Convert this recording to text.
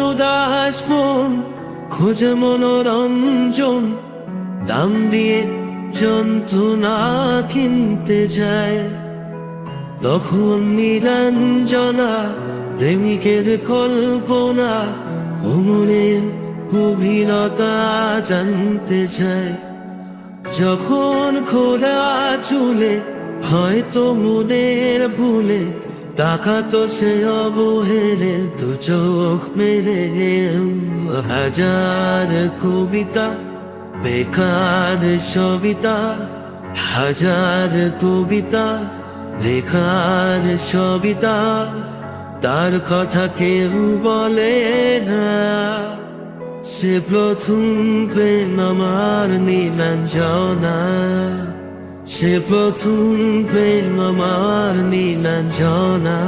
উদাস মন খোঁজে মনোরঞ্জন, দাম দিয়ে যন্ত্রণা কিনতে যায়। তখন নিরঞ্জনা প্রেমিকের কল্পনা, ভ্রমণের গভীরতা জানতে চায়। যখন খোলা চুলে হয়তো মনের ভুলে, তাকাতো সে অবহেলে দু চোখ মেলে। হাজার কবিতা বেকার সবিতা, হাজার কবিতা বেকার সবিতা, তার কথা কেউ বলে না। সে প্রথম প্রেম আমার নীলাঞ্জনা, সে প্রথম প্রেম আমার নীলাঞ্জনা।